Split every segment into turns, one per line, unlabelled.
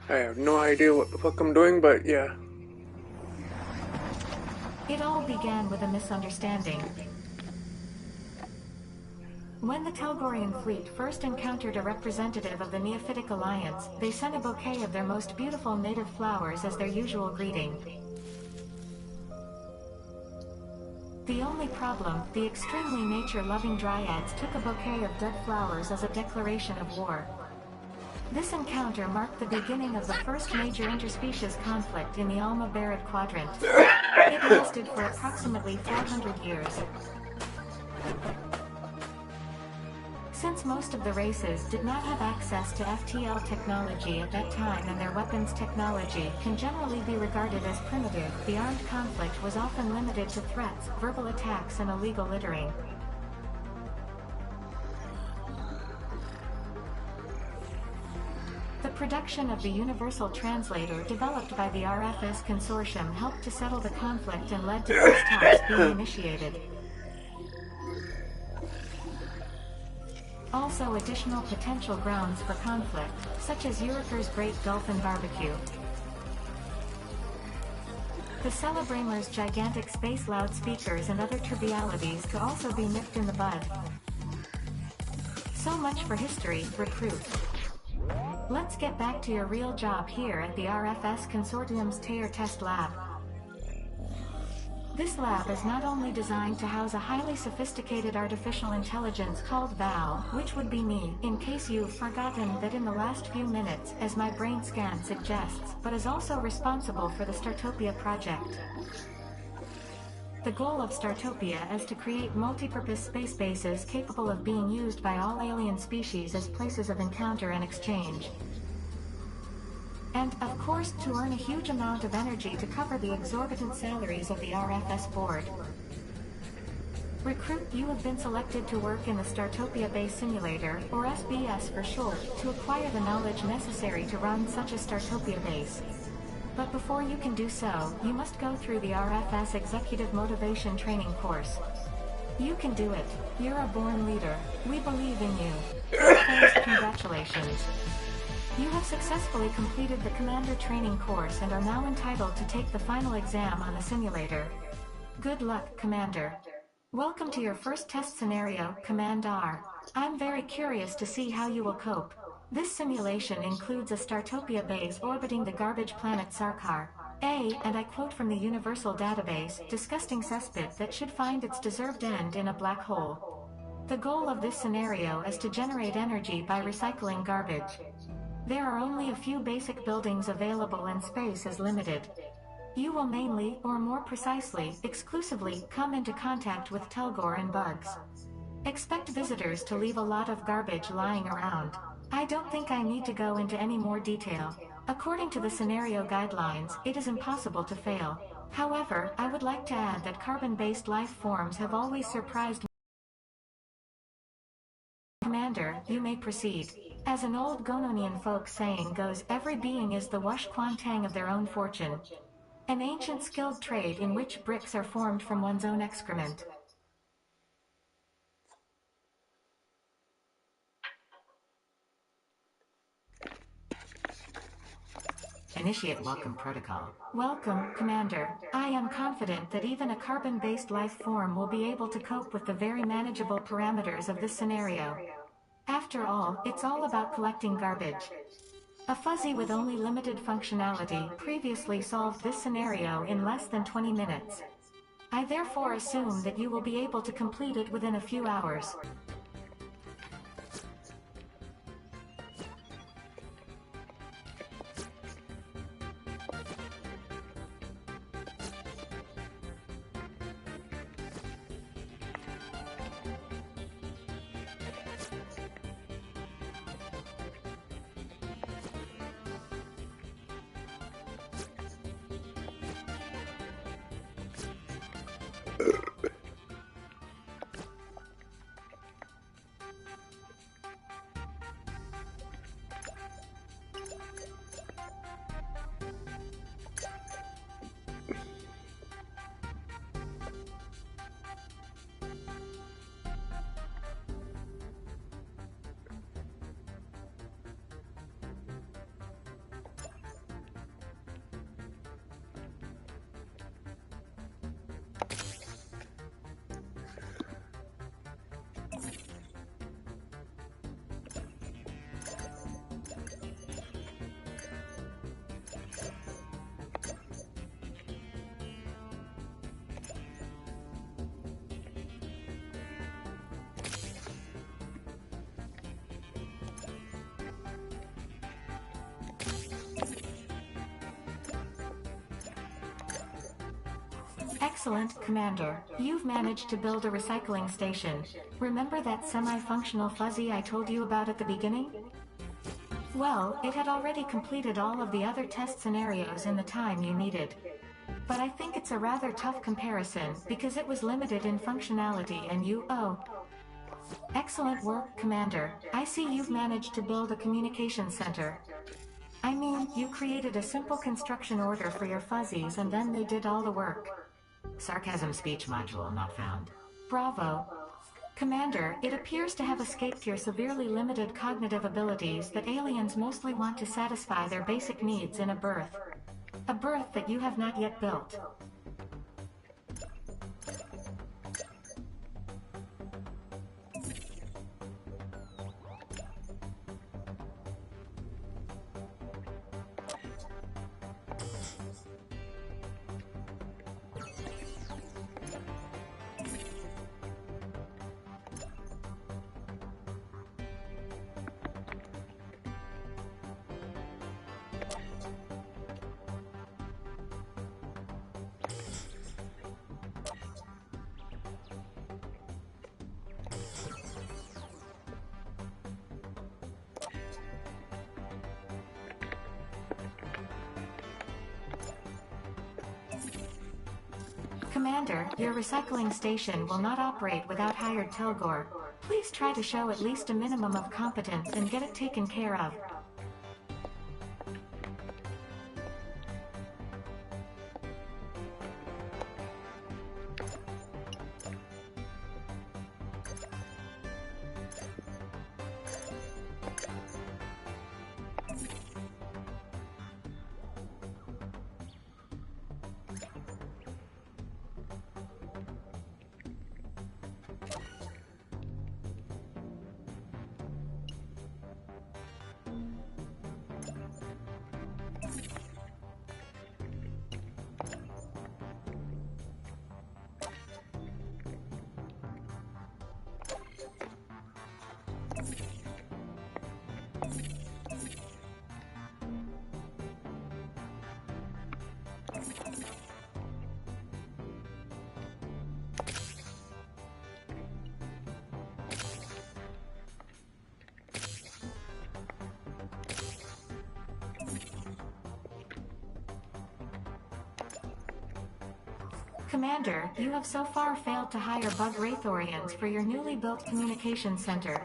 I have no idea what the fuck I'm doing, but yeah.
It all began with a misunderstanding. When the Telgorian fleet first encountered a representative of the Neophytic Alliance, they sent a bouquet of their most beautiful native flowers as their usual greeting. The only problem, the extremely nature-loving dryads took a bouquet of dead flowers as a declaration of war. This encounter marked the beginning of the first major interspecies conflict in the Alma-Barad quadrant. It lasted for approximately 400 years. Since most of the races did not have access to FTL technology at that time and their weapons technology can generally be regarded as primitive, the armed conflict was often limited to threats, verbal attacks and illegal littering. The production of the Universal Translator developed by the RFS Consortium helped to settle the conflict and led to peace talks being initiated. Also additional potential grounds for conflict, such as Uriker's Great Dolphin Barbecue. The Celebramers' gigantic space loudspeakers and other trivialities could also be nipped in the bud. So much for history, recruit. Let's get back to your real job here at the RFS Consortium's Tear Test Lab. This lab is not only designed to house a highly sophisticated artificial intelligence called Val, which would be me, in case you've forgotten that in the last few minutes, as my brain scan suggests, but is also responsible for the Startopia project. The goal of Startopia is to create multi-purpose space bases capable of being used by all alien species as places of encounter and exchange. And, of course, to earn a huge amount of energy to cover the exorbitant salaries of the RFS board. Recruit, you have been selected to work in the Startopia Base Simulator, or SBS for short, to acquire the knowledge necessary to run such a Startopia base. But before you can do so, you must go through the RFS Executive Motivation Training course. You can do it. You're a born leader. We believe in you. First, congratulations. You have successfully completed the Commander Training course and are now entitled to take the final exam on the simulator. Good luck, Commander. Welcome to your first test scenario, Command R. I'm very curious to see how you will cope. This simulation includes a Startopia base orbiting the garbage planet Sarkar. And I quote from the Universal Database, disgusting cesspit that should find its deserved end in a black hole. The goal of this scenario is to generate energy by recycling garbage. There are only a few basic buildings available and space is limited. You will mainly, or more precisely, exclusively, come into contact with Telgor and bugs. Expect visitors to leave a lot of garbage lying around. I don't think I need to go into any more detail. According to the scenario guidelines, it is impossible to fail. However, I would like to add that carbon-based life forms have always surprised me. Commander, you may proceed. As an old Gononian folk saying goes, every being is the Wush Quantang of their own fortune. An ancient skilled trade in which bricks are formed from one's own excrement. Initiate welcome protocol. Welcome, Commander. I am confident that even a carbon-based life form will be able to cope with the very manageable parameters of this scenario. After all, it's all about collecting garbage. A fuzzy with only limited functionality previously solved this scenario in less than 20 minutes. I therefore assume that you will be able to complete it within a few hours. Excellent, Commander. You've managed to build a recycling station. Remember that semi-functional fuzzy I told you about at the beginning? Well, it had already completed all of the other test scenarios in the time you needed. But I think it's a rather tough comparison, because it was limited in functionality and excellent work, Commander. I see you've managed to build a communication center. I mean, you created a simple construction order for your fuzzies and then they did all the work. Sarcasm speech module not found. Bravo. Commander, it appears to have escaped your severely limited cognitive abilities that aliens mostly want to satisfy their basic needs in a berth. A berth that you have not yet built. Commander, your recycling station will not operate without hired Telgor. Please try to show at least a minimum of competence and get it taken care of. Commander, you have so far failed to hire bug Wraithorians for your newly built communication center.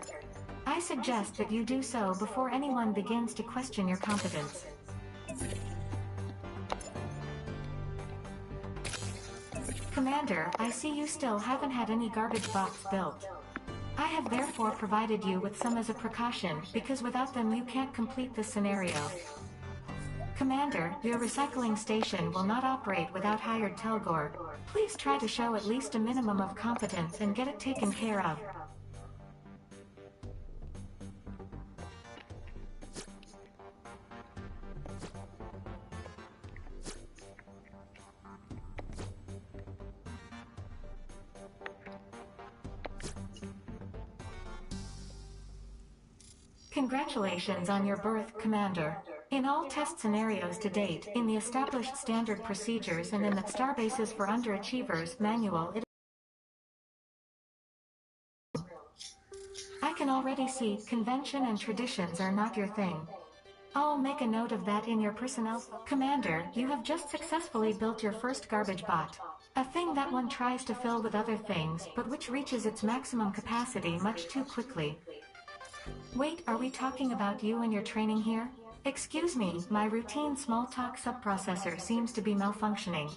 I suggest that you do so before anyone begins to question your competence. Commander, I see you still haven't had any garbage bots built. I have therefore provided you with some as a precaution, because without them you can't complete this scenario. Commander, your recycling station will not operate without hired Telgor. Please try to show at least a minimum of competence and get it taken care of. Congratulations on your birth, Commander. In all test scenarios to date, in the established standard procedures and in the Starbases for Underachievers manual, I can already see convention and traditions are not your thing. I'll make a note of that in your personnel. Commander, you have just successfully built your first garbage bot. A thing that one tries to fill with other things, but which reaches its maximum capacity much too quickly. Wait, are we talking about you and your training here? Excuse me, my routine small talk subprocessor seems to be malfunctioning.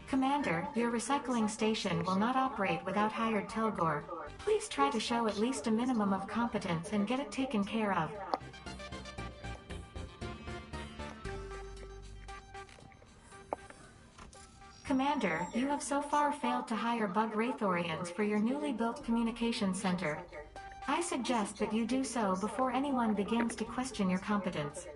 Commander, your recycling station will not operate without hired Telgor. Please try to show at least a minimum of competence and get it taken care of. Commander, you have so far failed to hire bug Wraithorians for your newly built communication center. I suggest that you do so before anyone begins to question your competence.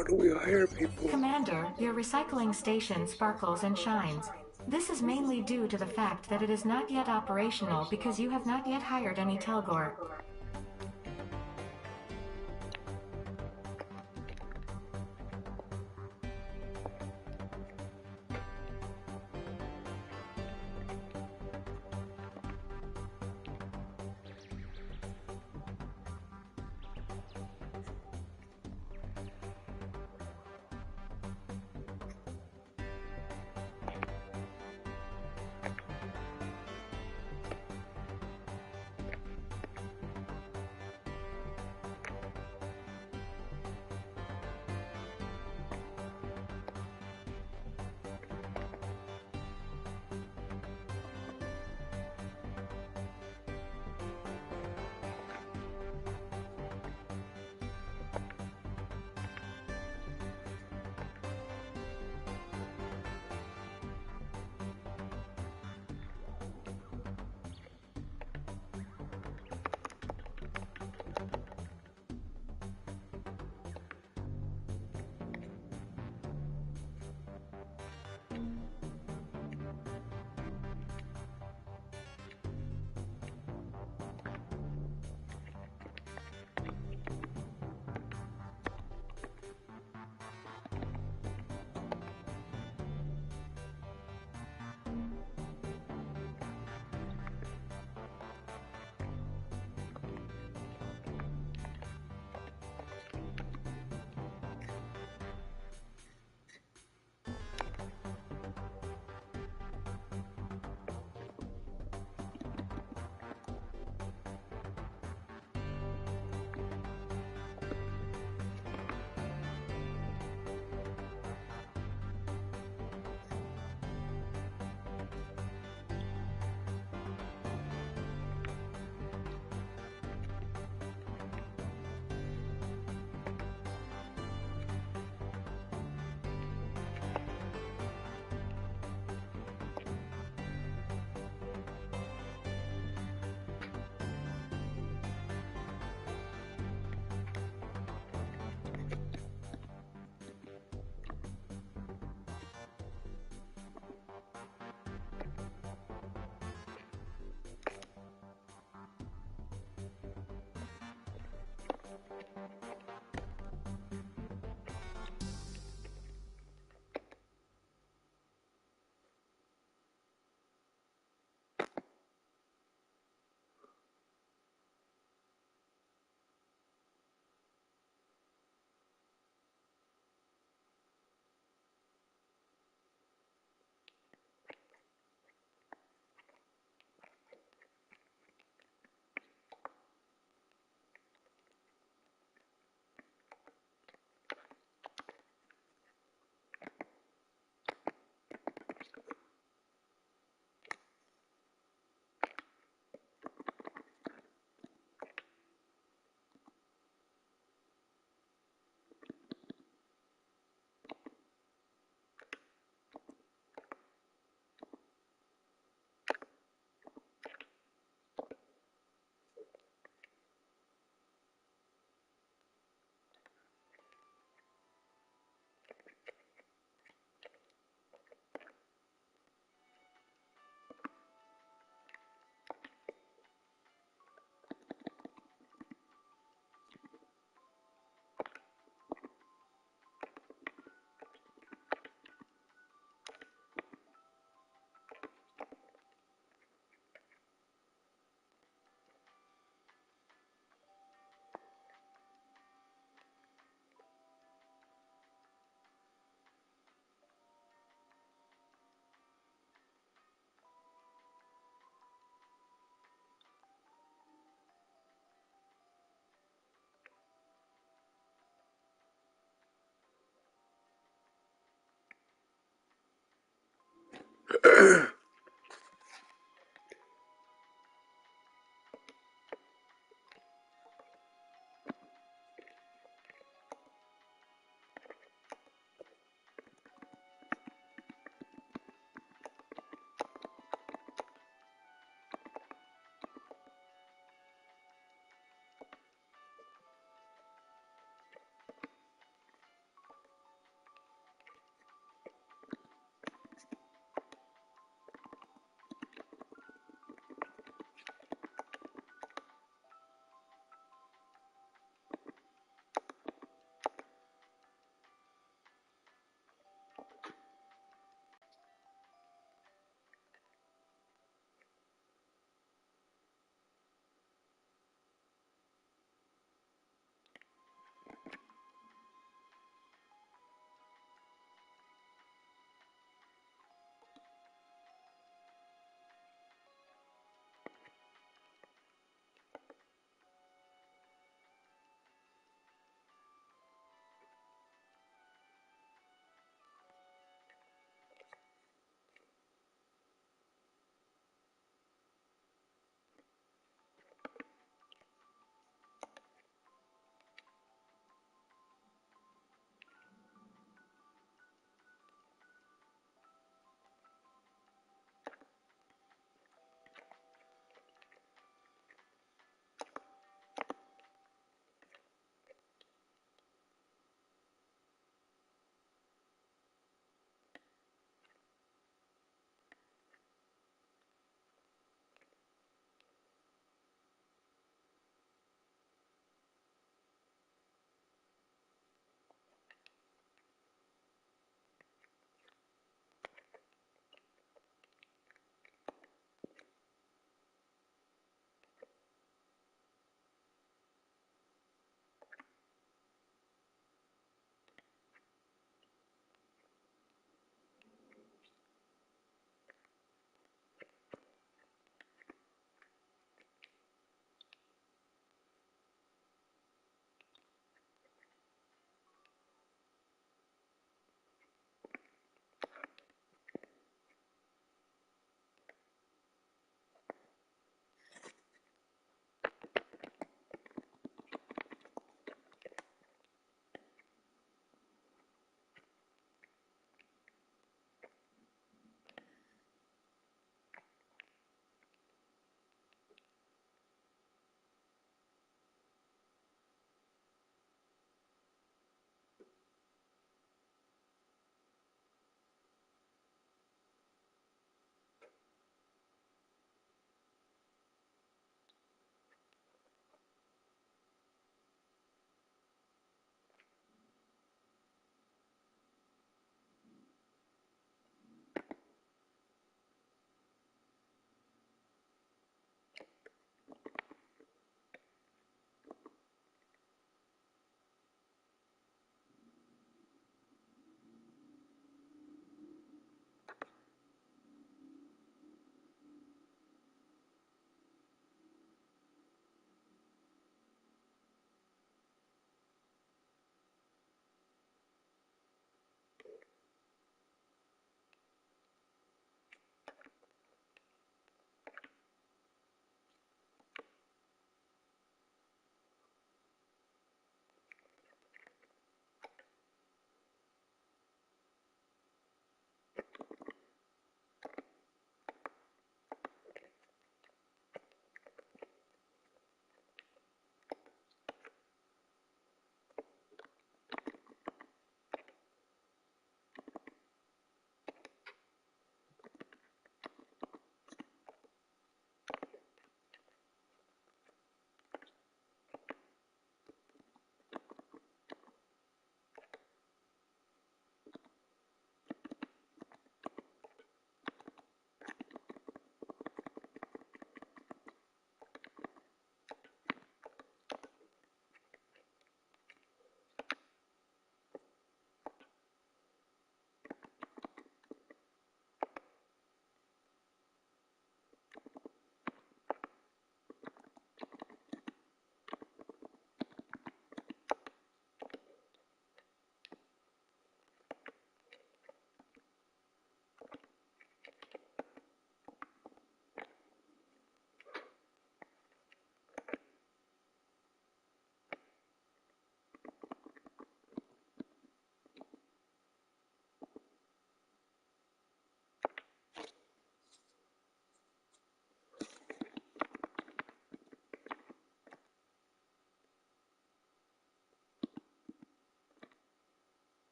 How do we hire people?
Commander, your recycling station sparkles and shines. This is mainly due to the fact that it is not yet operational because you have not yet hired any Telgor.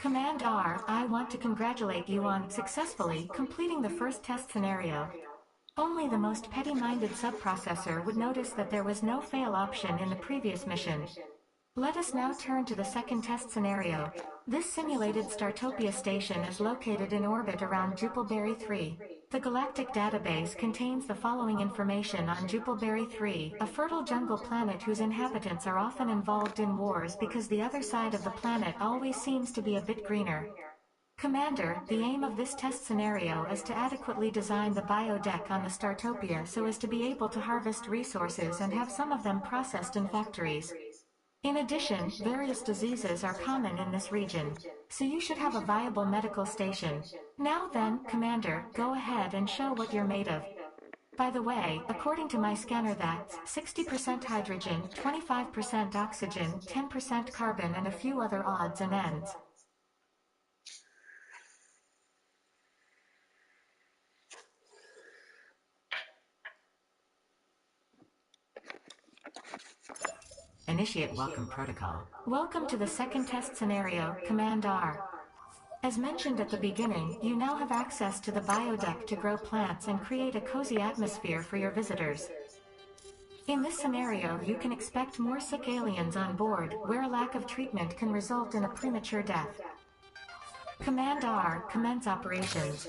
Command R, I want to congratulate you on successfully completing the first test scenario. Only the most petty-minded subprocessor would notice that there was no fail option in the previous mission. Let us now turn to the second test scenario. This simulated Startopia station is located in orbit around Jupilberry 3. The galactic database contains the following information on Jupilberry 3, a fertile jungle planet whose inhabitants are often involved in wars because the other side of the planet always seems to be a bit greener. Commander, the aim of this test scenario is to adequately design the biodeck on the Startopia so as to be able to harvest resources and have some of them processed in factories. In addition, various diseases are common in this region, so you should have a viable medical station. Now then, Commander, go ahead and show what you're made of. By the way, according to my scanner that's 60% hydrogen, 25% oxygen, 10% carbon and a few other odds and ends. Initiate welcome protocol. Welcome to the second test scenario, Command R. As mentioned at the beginning, you now have access to the biodeck to grow plants and create a cozy atmosphere for your visitors. In this scenario, you can expect more sick aliens on board, where a lack of treatment can result in a premature death. Command R, commence operations.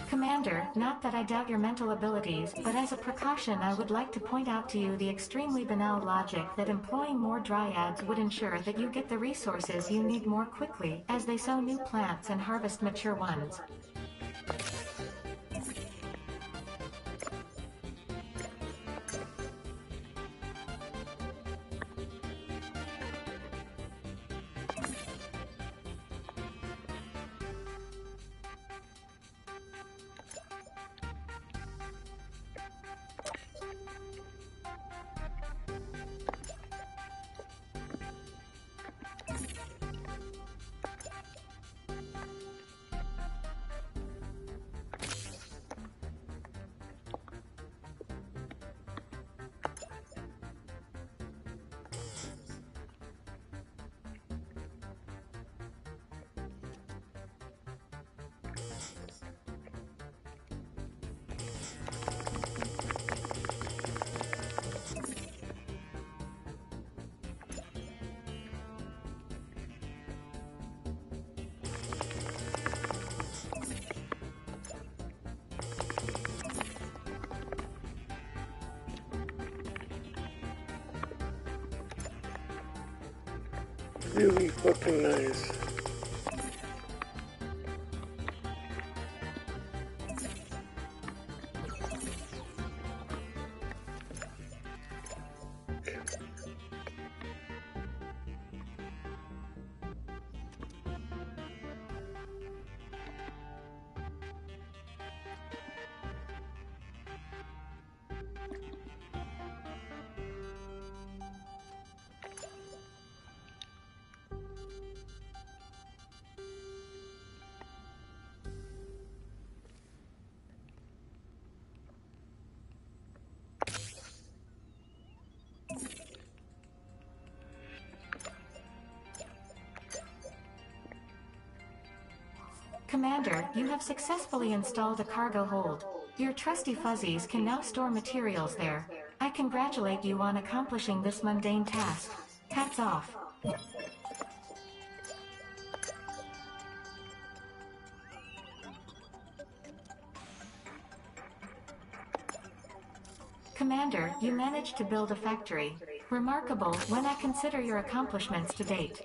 Commander, not that I doubt your mental abilities, but as a precaution I would like to point out to you the extremely banal logic that employing more dryads would ensure that you get the resources you need more quickly, as they sow new plants and harvest mature ones.
Really fucking nice.
Commander, you have successfully installed a cargo hold. Your trusty fuzzies can now store materials there. I congratulate you on accomplishing this mundane task. Hats off. Commander, you managed to build a factory. Remarkable when I consider your accomplishments to date.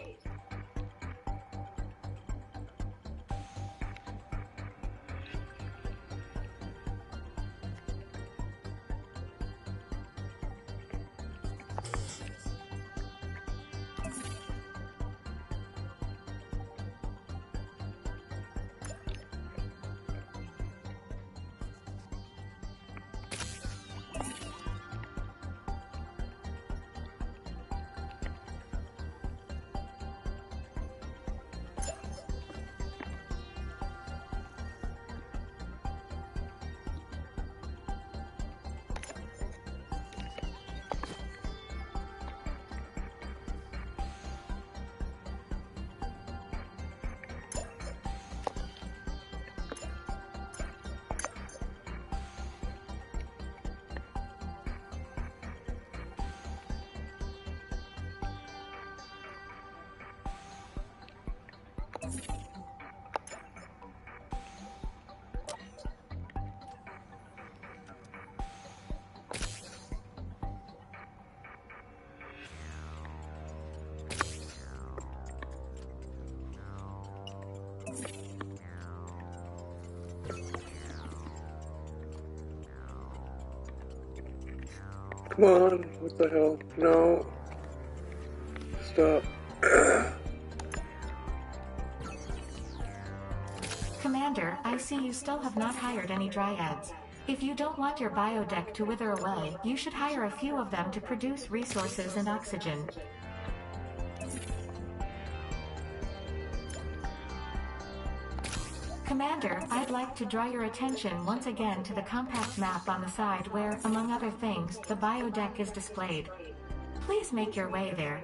Come on, what the hell? No. Stop.
Commander, I see you still have not hired any dryads. If you don't want your biodeck to wither away, you should hire a few of them to produce resources and oxygen. Commander, I'd like to draw your attention once again to the compact map on the side where, among other things, the biodeck is displayed. Please make your way there.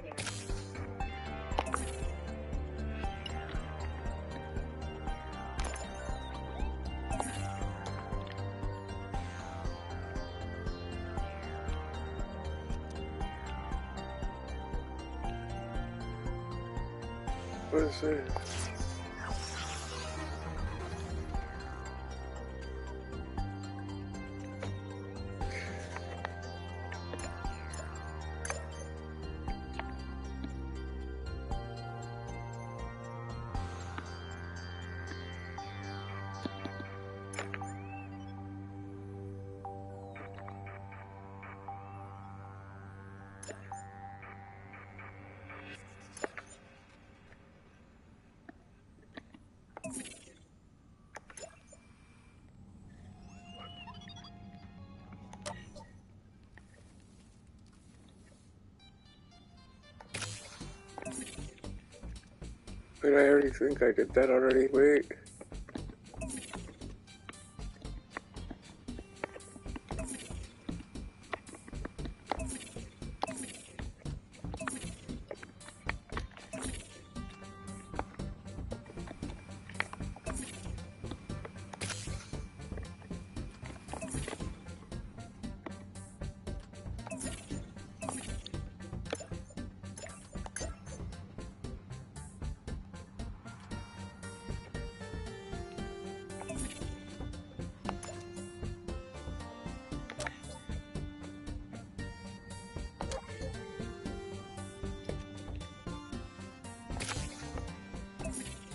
What is this? Wait, I already think I did that already. Wait.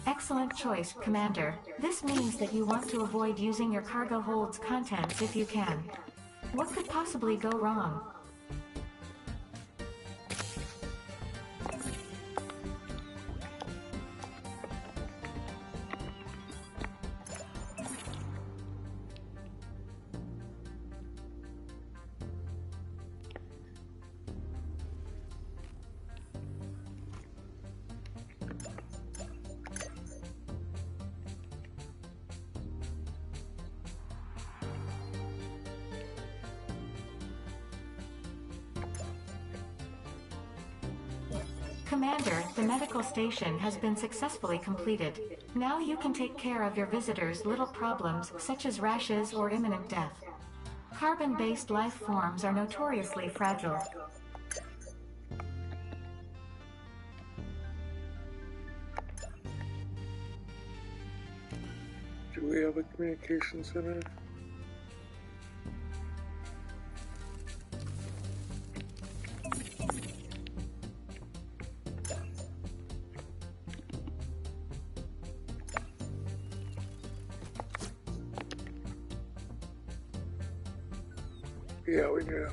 Excellent choice, Commander. This means that you want to avoid using your cargo hold's contents if you can. What could possibly go wrong? Commander, the medical station has been successfully completed. Now you can take care of your visitors' little problems, such as rashes or imminent death. Carbon-based life forms are notoriously fragile.
Do we have a communication center? Yeah, we do.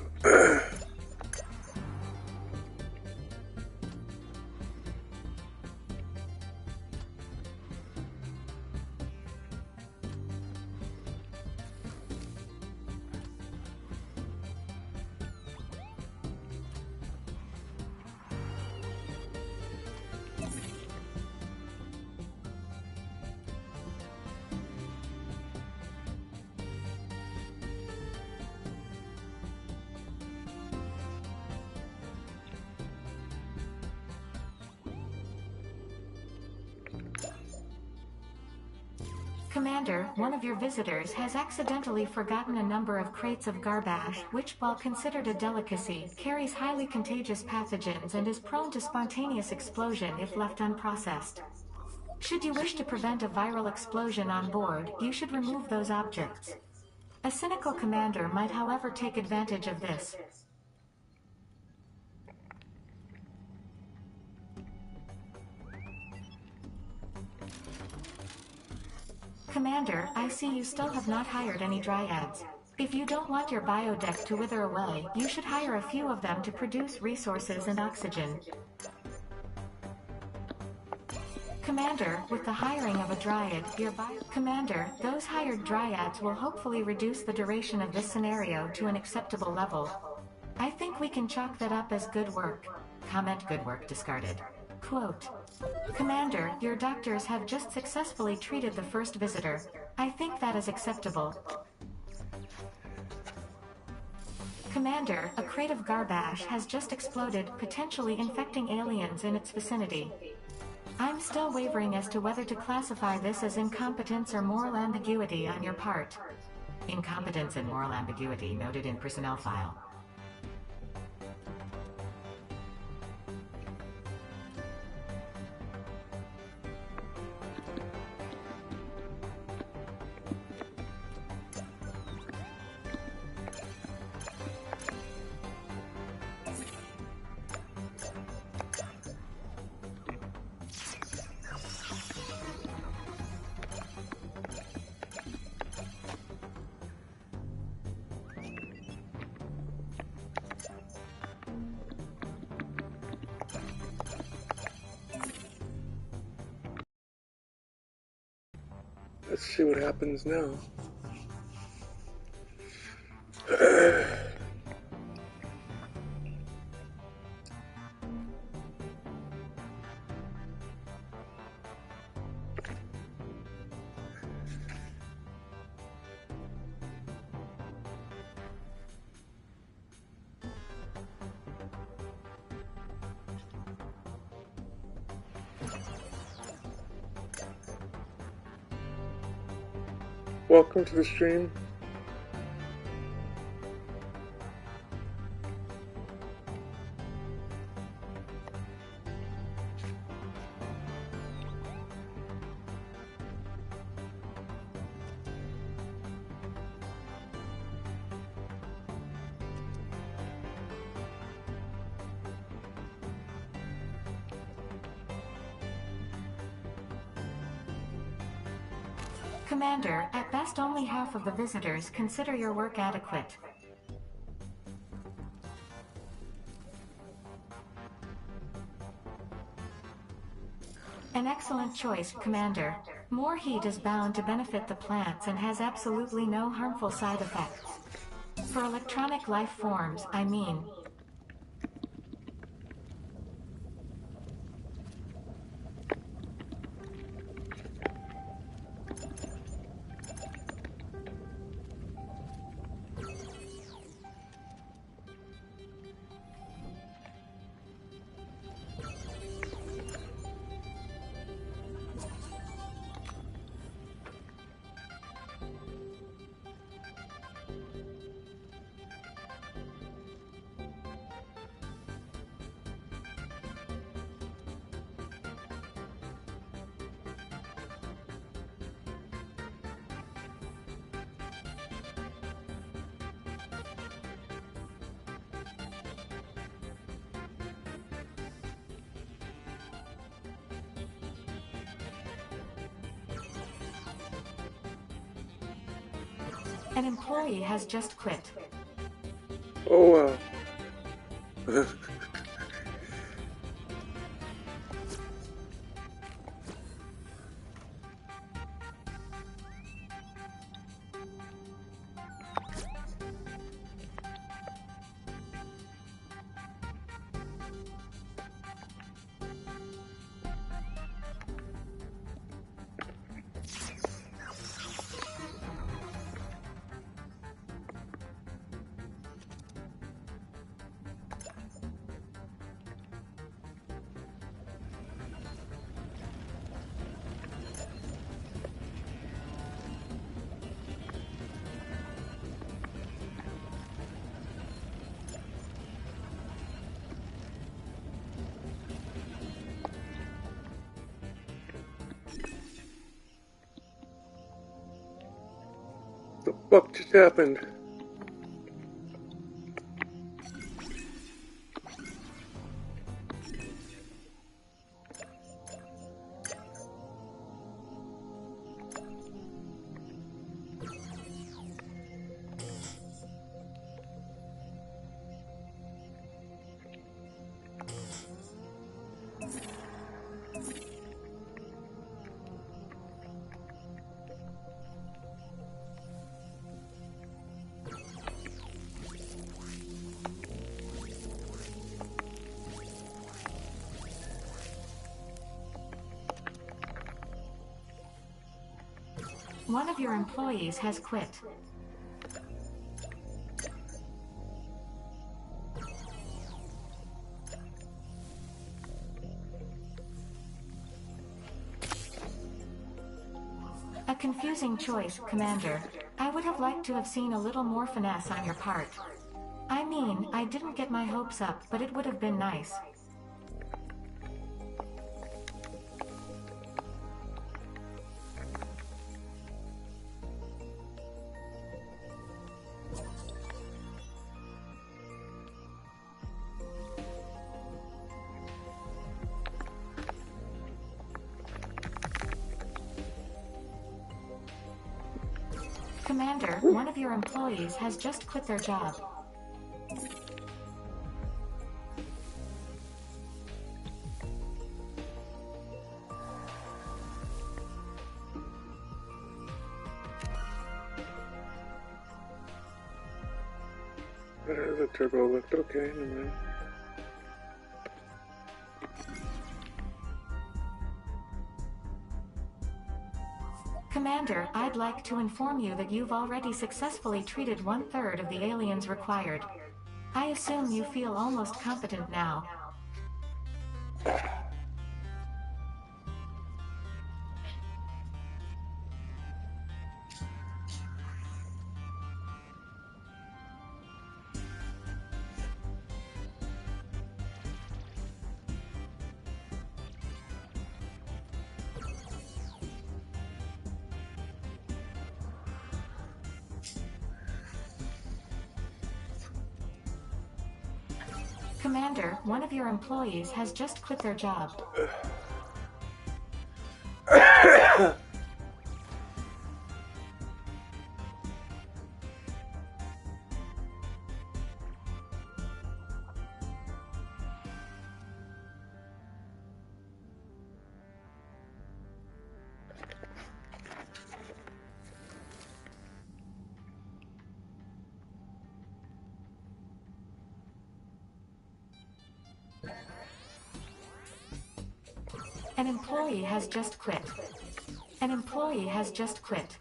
Commander, one of your visitors has accidentally forgotten a number of crates of garbage, which, while considered a delicacy, carries highly contagious pathogens and is prone to spontaneous explosion if left unprocessed. Should you wish to prevent a viral explosion on board, you should remove those objects. A cynical commander might, however, take advantage of this. Commander, I see you still have not hired any dryads. If you don't want your biodeck to wither away, you should hire a few of them to produce resources and oxygen. Commander, with the hiring of a dryad, Commander, those hired dryads will hopefully reduce the duration of this scenario to an acceptable level. I think we can chalk that up as good work. Comment good work discarded. Quote, Commander, your doctors have just successfully treated the first visitor. I think that is acceptable. Commander, a crate of garbage has just exploded, potentially infecting aliens in its vicinity. I'm still wavering as to whether to classify this as incompetence or moral ambiguity on your part. Incompetence and moral ambiguity noted in personnel file.
Let's see what happens now. Welcome to the stream.
Commander, at best only half of the visitors consider your work adequate. An excellent choice, Commander. More heat is bound to benefit the plants and has absolutely no harmful side effects. For electronic life forms, I mean. An employee has just quit.
Oh, wow. The fuck just happened?
one of your employees has quit. A confusing choice, Commander. I would have liked to have seen a little more finesse on your part. I mean, I didn't get my hopes up, but it would have been nice. Commander, one of your employees has just quit their job.
That has a turbo lift. Okay, never mind.
Commander, I'd like to inform you that you've already successfully treated 1/3 of the aliens required. I assume you feel almost competent now. Commander, one of your employees has just quit their job. An employee has just quit. An employee has just quit.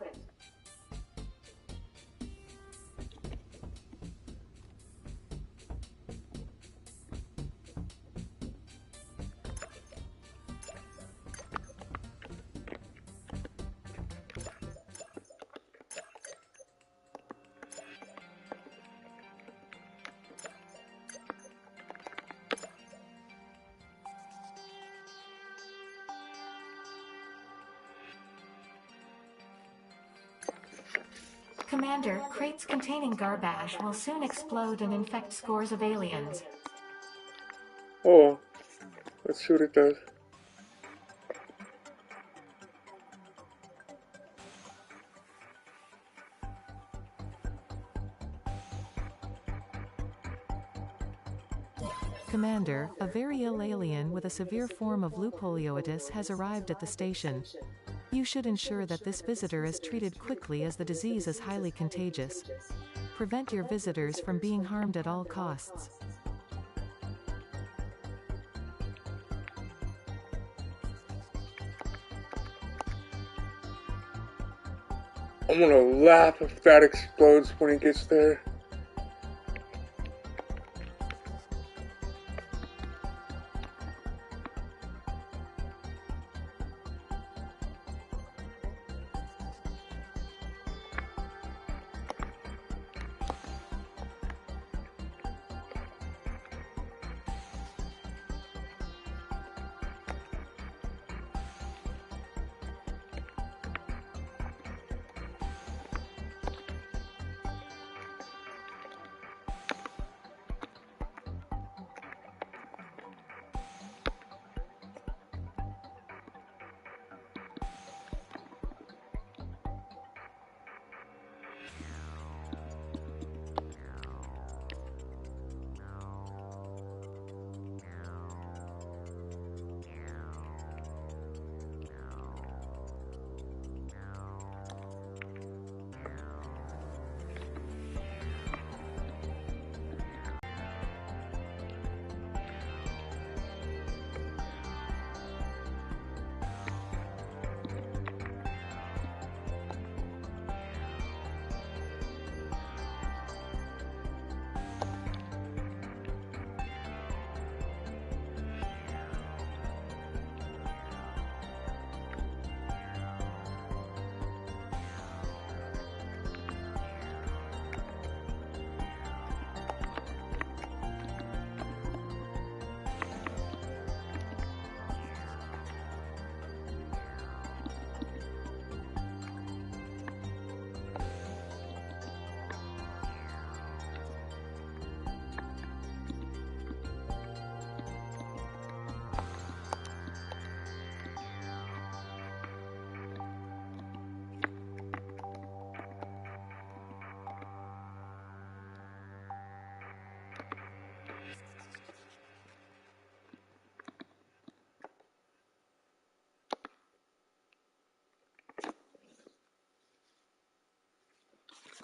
Commander, crates containing garbage will soon explode and infect scores of aliens.
Oh, let's see what it does.
Commander, a very ill alien with a severe form of leupolioitis has arrived at the station. You should ensure that this visitor is treated quickly as the disease is highly contagious. Prevent your visitors from being harmed at all costs.
I'm gonna laugh if that explodes when it gets there.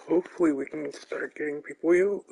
Hopefully we can start getting people out.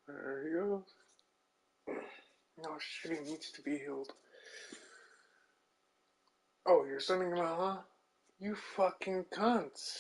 There he goes. No shit, he needs to be healed. Oh, you're sending him out, huh? You fucking cunts.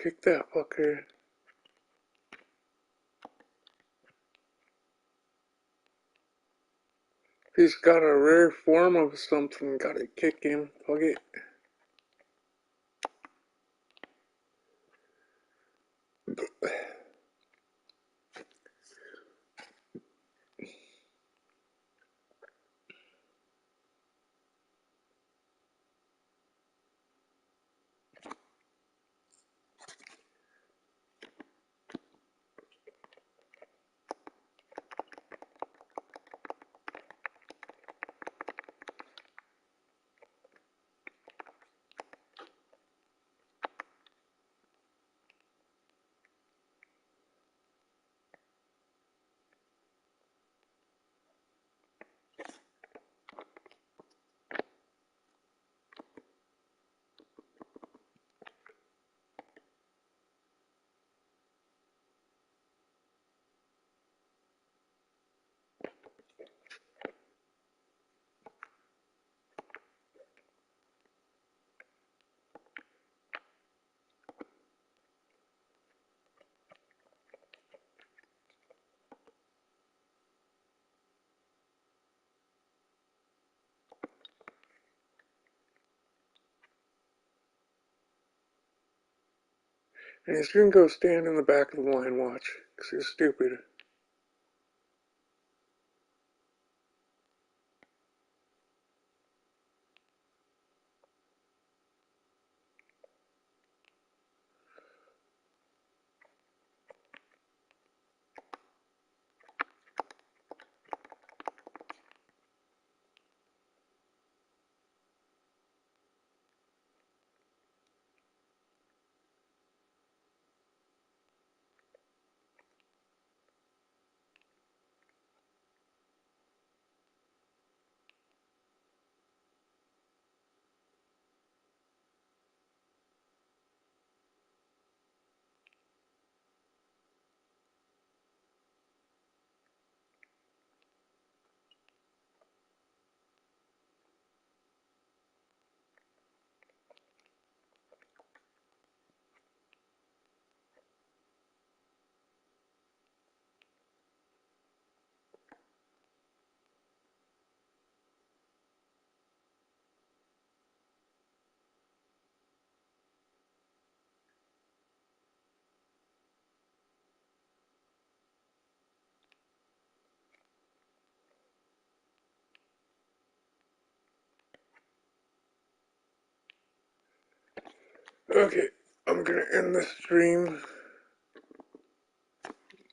Kick that fucker. He's got a rare form of something. Gotta kick him. Fuck it. And he's gonna go stand in the back of the line watch. Because he's stupid. Okay, I'm gonna end the stream.